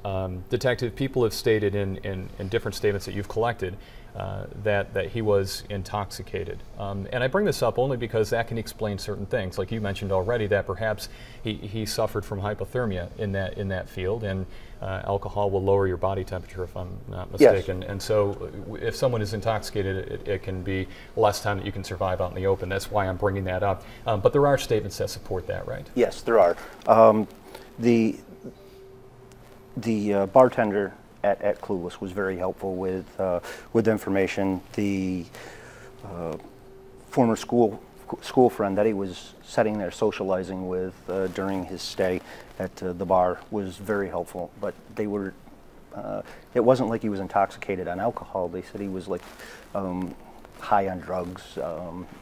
Detective, people have stated in different statements that you've collected that he was intoxicated. And I bring this up only because that can explain certain things. Like you mentioned already, that perhaps he suffered from hypothermia in that field, and alcohol will lower your body temperature, if I'm not mistaken. Yes. And so if someone is intoxicated, it can be less time that you can survive out in the open. That's why I'm bringing that up. But there are statements that support that, right? Yes, there are. The bartender at Clueless was very helpful with information. The former school friend that he was sitting there socializing with during his stay at the bar was very helpful. But they were, it wasn't like he was intoxicated on alcohol. They said he was like high on drugs.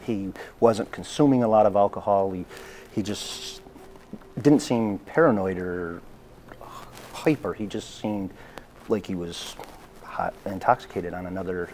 He wasn't consuming a lot of alcohol. He just didn't seem paranoid or hyper. He just seemed like he was intoxicated on another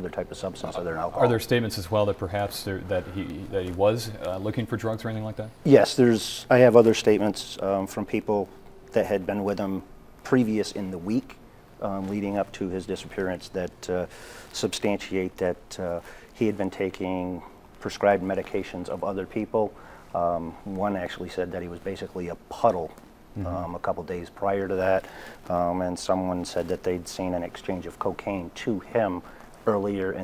type of substance other than alcohol. Are there statements as well that perhaps that he was looking for drugs or anything like that? Yes, I have other statements from people that had been with him previous in the week leading up to his disappearance that substantiate that he had been taking prescribed medications of other people. One actually said that he was basically a puddle a couple days prior to that, and someone said that they'd seen an exchange of cocaine to him earlier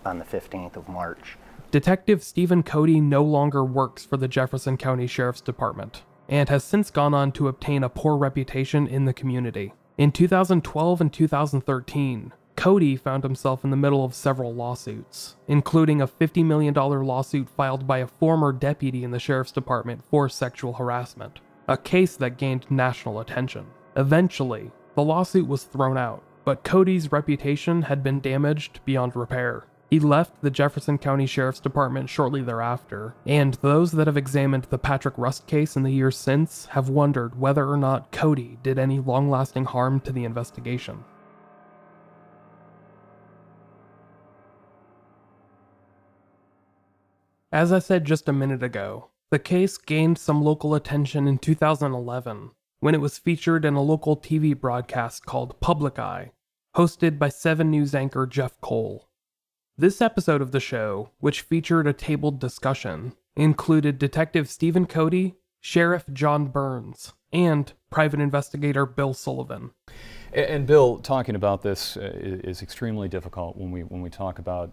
on the 15th of March. Detective Stephen Cody no longer works for the Jefferson County Sheriff's Department, and has since gone on to obtain a poor reputation in the community. In 2012 and 2013, Cody found himself in the middle of several lawsuits, including a $50 million lawsuit filed by a former deputy in the Sheriff's Department for sexual harassment, a case that gained national attention. Eventually, the lawsuit was thrown out, but Cody's reputation had been damaged beyond repair. He left the Jefferson County Sheriff's Department shortly thereafter, and those that have examined the Patrick Rust case in the years since have wondered whether or not Cody did any long-lasting harm to the investigation. As I said just a minute ago, the case gained some local attention in 2011 when it was featured in a local TV broadcast called Public Eye, hosted by 7 News anchor Jeff Cole. This episode of the show, which featured a tabled discussion, included Detective Stephen Cody, Sheriff John Burns, and private investigator Bill Sullivan. And Bill, talking about this is extremely difficult when we talk about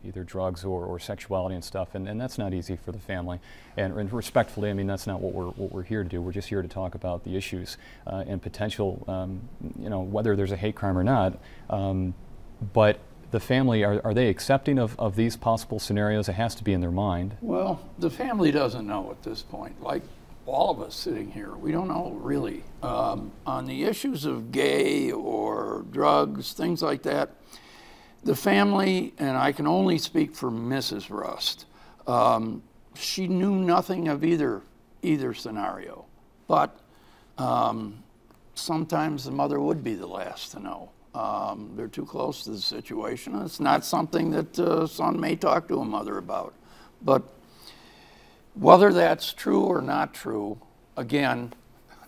either drugs or sexuality and stuff, and that's not easy for the family. And respectfully, I mean, that's not what we're here to do. We're just here to talk about the issues and potential, whether there's a hate crime or not. But the family, are they accepting of these possible scenarios? It has to be in their mind. Well, the family doesn't know at this point. Like all of us sitting here, we don't know really. On the issues of gay or drugs, things like that, the family, and I can only speak for Mrs. Rust, she knew nothing of either scenario. But sometimes the mother would be the last to know. They're too close to the situation. It's not something that a son may talk to a mother about. But whether that's true or not true, again,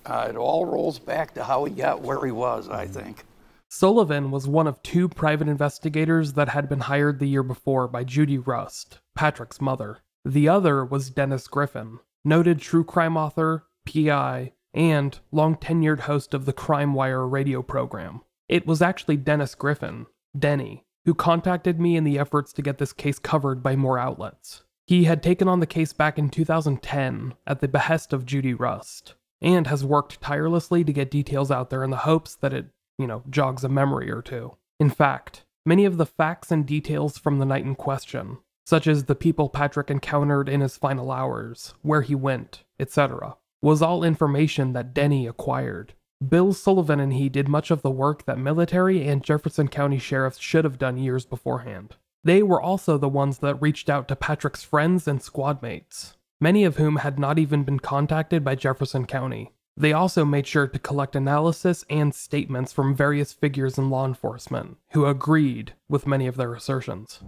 it all rolls back to how he got where he was, I think. Sullivan was one of 2 private investigators that had been hired the year before by Judy Rust, Patrick's mother. The other was Dennis Griffin, noted true crime author, PI, and long-tenured host of the Crime Wire radio program. It was actually Dennis Griffin, Denny, who contacted me in the efforts to get this case covered by more outlets. He had taken on the case back in 2010 at the behest of Judy Rust, and has worked tirelessly to get details out there in the hopes that it, jogs a memory or two. In fact, many of the facts and details from the night in question, such as the people Patrick encountered in his final hours, where he went, etc., was all information that Denny acquired. Bill Sullivan and he did much of the work that military and Jefferson County sheriffs should have done years beforehand. They were also the ones that reached out to Patrick's friends and squad mates, many of whom had not even been contacted by Jefferson County. They also made sure to collect analysis and statements from various figures in law enforcement, who agreed with many of their assertions.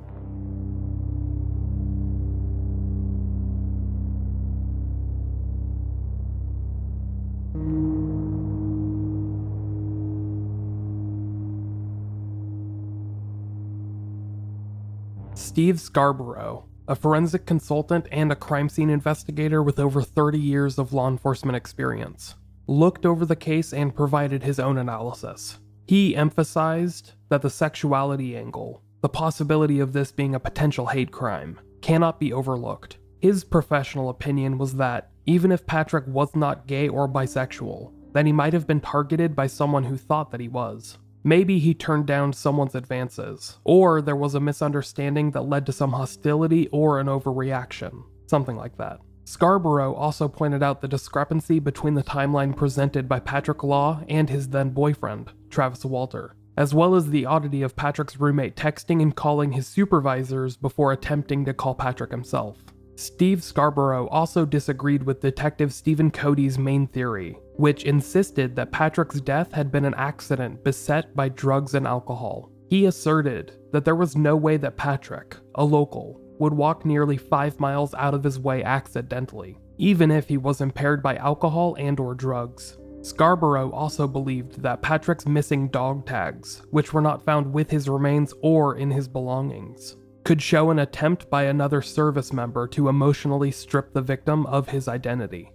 Steve Scarborough, a forensic consultant and a crime scene investigator with over 30 years of law enforcement experience, looked over the case and provided his own analysis. He emphasized that the sexuality angle, the possibility of this being a potential hate crime, cannot be overlooked. His professional opinion was that, even if Patrick was not gay or bisexual, then he might have been targeted by someone who thought that he was. Maybe he turned down someone's advances, or there was a misunderstanding that led to some hostility or an overreaction, something like that. Scarborough also pointed out the discrepancy between the timeline presented by Patrick Law and his then-boyfriend, Travis Walter, as well as the oddity of Patrick's roommate texting and calling his supervisors before attempting to call Patrick himself. Steve Scarborough also disagreed with Detective Stephen Cody's main theory, which insisted that Patrick's death had been an accident beset by drugs and alcohol. He asserted that there was no way that Patrick, a local, would walk nearly 5 miles out of his way accidentally, even if he was impaired by alcohol and/or drugs. Scarborough also believed that Patrick's missing dog tags, which were not found with his remains or in his belongings, could show an attempt by another service member to emotionally strip the victim of his identity.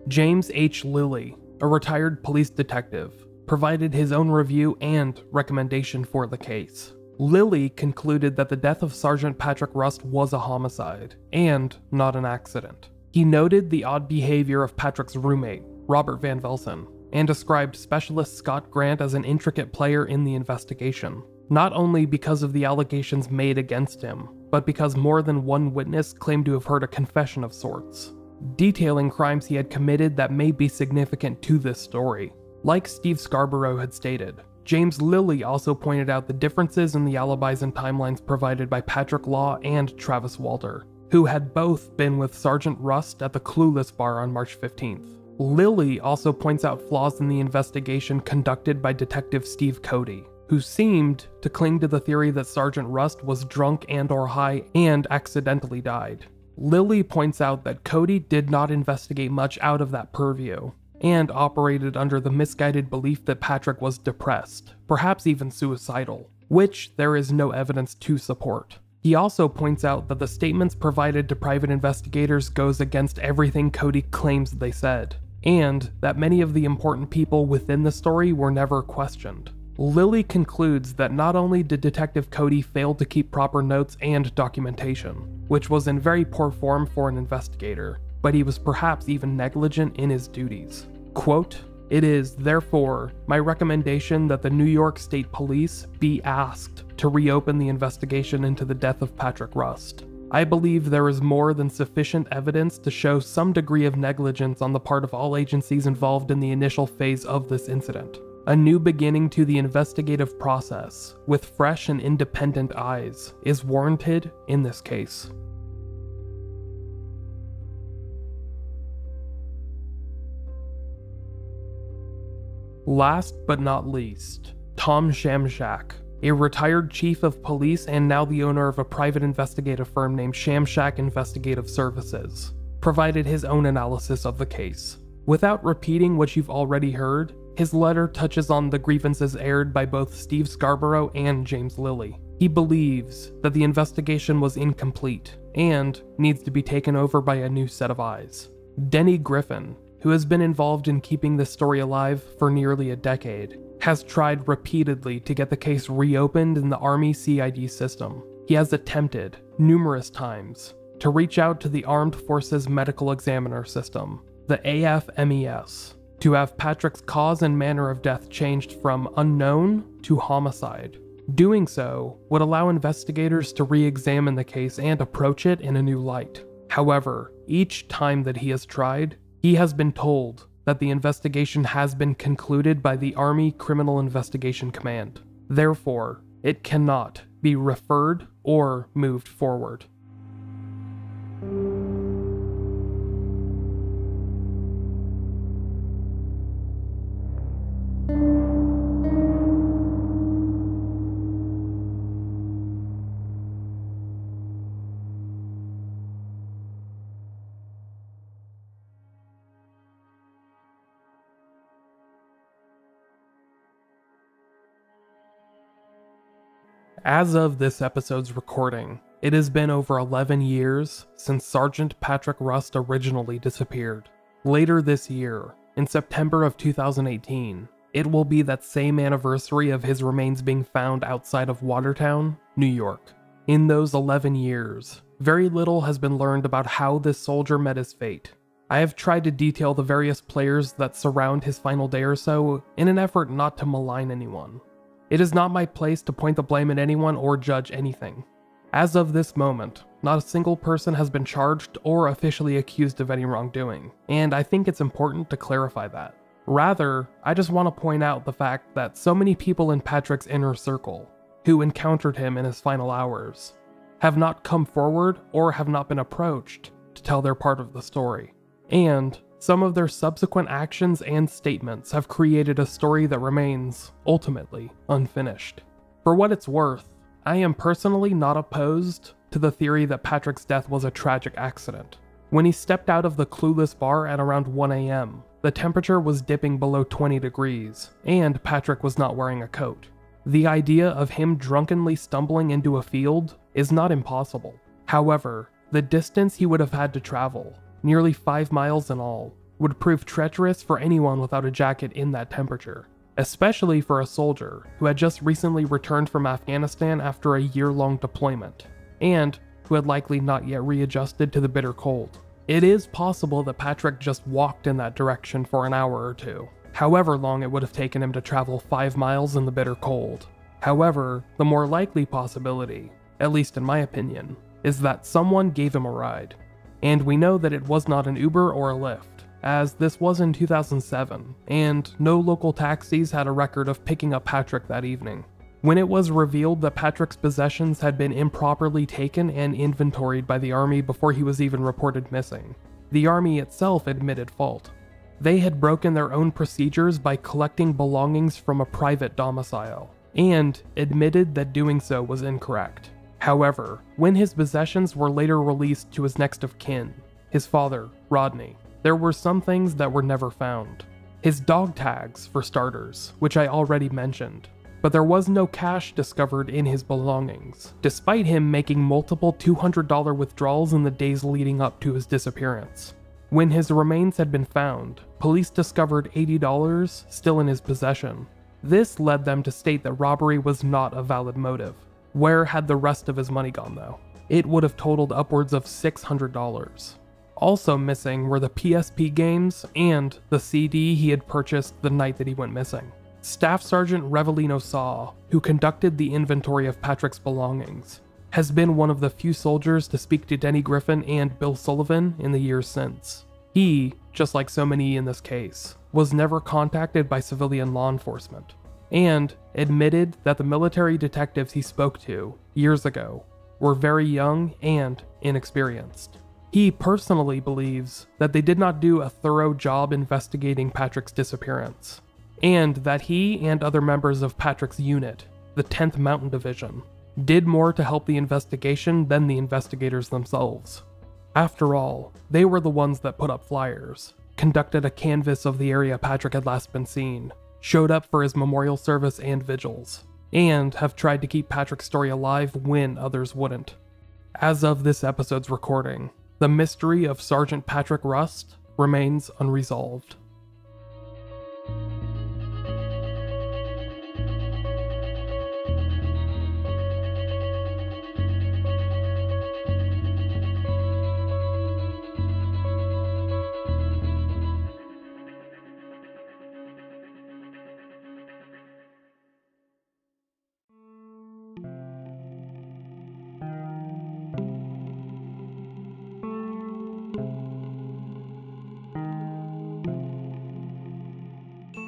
James H. Lilly, a retired police detective, provided his own review and recommendation for the case. Lilly concluded that the death of Sergeant Patrick Rust was a homicide, and not an accident. He noted the odd behavior of Patrick's roommate, Robert Van Velzen, and described Specialist Scott Grant as an intricate player in the investigation, not only because of the allegations made against him, but because more than one witness claimed to have heard a confession of sorts, detailing crimes he had committed that may be significant to this story. Like Steve Scarborough had stated, James Lilly also pointed out the differences in the alibis and timelines provided by Patrick Law and Travis Walter, who had both been with Sergeant Rust at the Clueless Bar on March 15th. Lilly also points out flaws in the investigation conducted by Detective Steve Cody, who seemed to cling to the theory that Sergeant Rust was drunk and/or high and accidentally died. Lilly points out that Cody did not investigate much out of that purview, and operated under the misguided belief that Patrick was depressed, perhaps even suicidal, which there is no evidence to support. He also points out that the statements provided to private investigators goes against everything Cody claims they said, and that many of the important people within the story were never questioned. Lilly concludes that not only did Detective Cody fail to keep proper notes and documentation, which was in very poor form for an investigator, but he was perhaps even negligent in his duties. Quote, "It is, therefore, my recommendation that the New York State Police be asked to reopen the investigation into the death of Patrick Rust. I believe there is more than sufficient evidence to show some degree of negligence on the part of all agencies involved in the initial phase of this incident. A new beginning to the investigative process, with fresh and independent eyes, is warranted in this case." Last but not least, Tom Shamshak, a retired chief of police and now the owner of a private investigative firm named Shamshak Investigative Services, provided his own analysis of the case. Without repeating what you've already heard, his letter touches on the grievances aired by both Steve Scarborough and James Lilly. He believes that the investigation was incomplete and needs to be taken over by a new set of eyes. Denny Griffin, who has been involved in keeping this story alive for nearly a decade, has tried repeatedly to get the case reopened in the Army CID system. He has attempted, numerous times, to reach out to the Armed Forces Medical Examiner System, the AFMES, to have Patrick's cause and manner of death changed from unknown to homicide. Doing so would allow investigators to re-examine the case and approach it in a new light. However, each time that he has tried, he has been told that the investigation has been concluded by the Army Criminal Investigation Command. Therefore, it cannot be referred or moved forward. As of this episode's recording, it has been over 11 years since Sergeant Patrick Rust originally disappeared. Later this year, in September of 2018, it will be that same anniversary of his remains being found outside of Watertown, New York. In those 11 years, very little has been learned about how this soldier met his fate. I have tried to detail the various players that surround his final day or so in an effort not to malign anyone. It is not my place to point the blame at anyone or judge anything. As of this moment, not a single person has been charged or officially accused of any wrongdoing, and I think it's important to clarify that. Rather, I just want to point out the fact that so many people in Patrick's inner circle, who encountered him in his final hours, have not come forward or have not been approached to tell their part of the story. And some of their subsequent actions and statements have created a story that remains, ultimately, unfinished. For what it's worth, I am personally not opposed to the theory that Patrick's death was a tragic accident. When he stepped out of the Clueless Bar at around 1 a.m., the temperature was dipping below 20 degrees, and Patrick was not wearing a coat. The idea of him drunkenly stumbling into a field is not impossible. However, the distance he would have had to travel, nearly 5 miles in all, would prove treacherous for anyone without a jacket in that temperature, especially for a soldier who had just recently returned from Afghanistan after a year-long deployment, and who had likely not yet readjusted to the bitter cold. It is possible that Patrick just walked in that direction for an hour or two, however long it would have taken him to travel 5 miles in the bitter cold. However, the more likely possibility, at least in my opinion, is that someone gave him a ride. And we know that it was not an Uber or a Lyft, as this was in 2007, and no local taxis had a record of picking up Patrick that evening. When it was revealed that Patrick's possessions had been improperly taken and inventoried by the Army before he was even reported missing, the Army itself admitted fault. They had broken their own procedures by collecting belongings from a private domicile, and admitted that doing so was incorrect. However, when his possessions were later released to his next of kin, his father, Rodney, there were some things that were never found. His dog tags, for starters, which I already mentioned. But there was no cash discovered in his belongings, despite him making multiple $200 withdrawals in the days leading up to his disappearance. When his remains had been found, police discovered $80 still in his possession. This led them to state that robbery was not a valid motive. Where had the rest of his money gone though? It would have totaled upwards of $600. Also missing were the PSP games and the CD he had purchased the night that he went missing. Staff Sergeant Revelino Saw, who conducted the inventory of Patrick's belongings, has been one of the few soldiers to speak to Denny Griffin and Bill Sullivan in the years since. He, just like so many in this case, was never contacted by civilian law enforcement, and admitted that the military detectives he spoke to years ago were very young and inexperienced. He personally believes that they did not do a thorough job investigating Patrick's disappearance, and that he and other members of Patrick's unit, the 10th Mountain Division, did more to help the investigation than the investigators themselves. After all, they were the ones that put up flyers, conducted a canvass of the area Patrick had last been seen, showed up for his memorial service and vigils, and have tried to keep Patrick's story alive when others wouldn't. As of this episode's recording, the mystery of Sergeant Patrick Rust remains unresolved.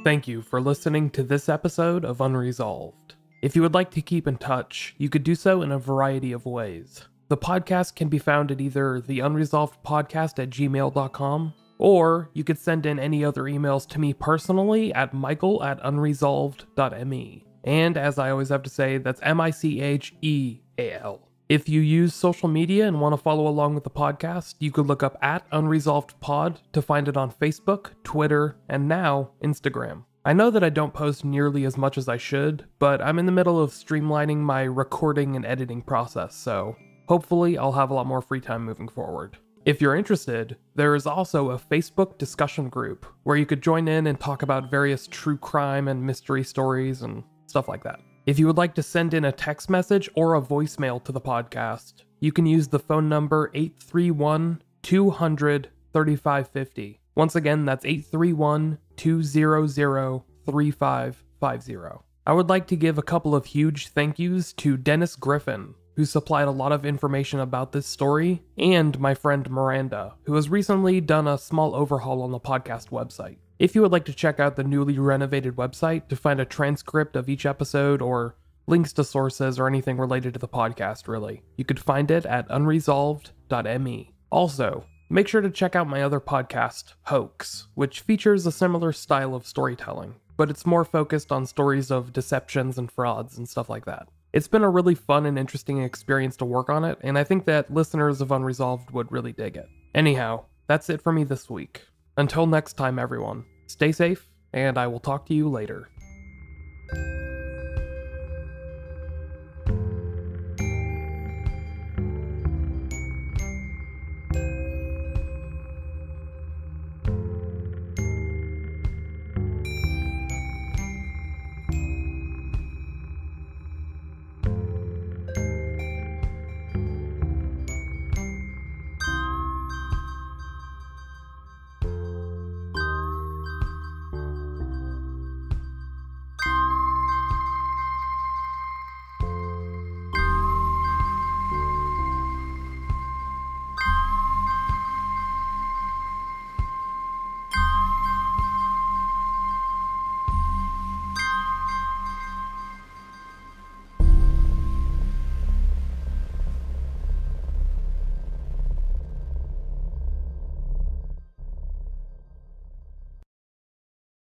Thank you for listening to this episode of Unresolved. If you would like to keep in touch, you could do so in a variety of ways. The podcast can be found at either theunresolvedpodcast@gmail.com, or you could send in any other emails to me personally at michael@unresolved.me. And as I always have to say, that's Micheal. If you use social media and want to follow along with the podcast, you could look up at Unresolved Pod to find it on Facebook, Twitter, and now Instagram. I know that I don't post nearly as much as I should, but I'm in the middle of streamlining my recording and editing process, so hopefully I'll have a lot more free time moving forward. If you're interested, there is also a Facebook discussion group where you could join in and talk about various true crime and mystery stories and stuff like that. If you would like to send in a text message or a voicemail to the podcast, you can use the phone number 831-200-3550. Once again, that's 831-200-3550. I would like to give a couple of huge thank yous to Dennis Griffin, who supplied a lot of information about this story, and my friend Miranda, who has recently done a small overhaul on the podcast website. If you would like to check out the newly renovated website to find a transcript of each episode or links to sources or anything related to the podcast, really, you could find it at unresolved.me. Also, make sure to check out my other podcast, Hoax, which features a similar style of storytelling, but it's more focused on stories of deceptions and frauds and stuff like that. It's been a really fun and interesting experience to work on it, and I think that listeners of Unresolved would really dig it. Anyhow, that's it for me this week. Until next time, everyone, stay safe, and I will talk to you later.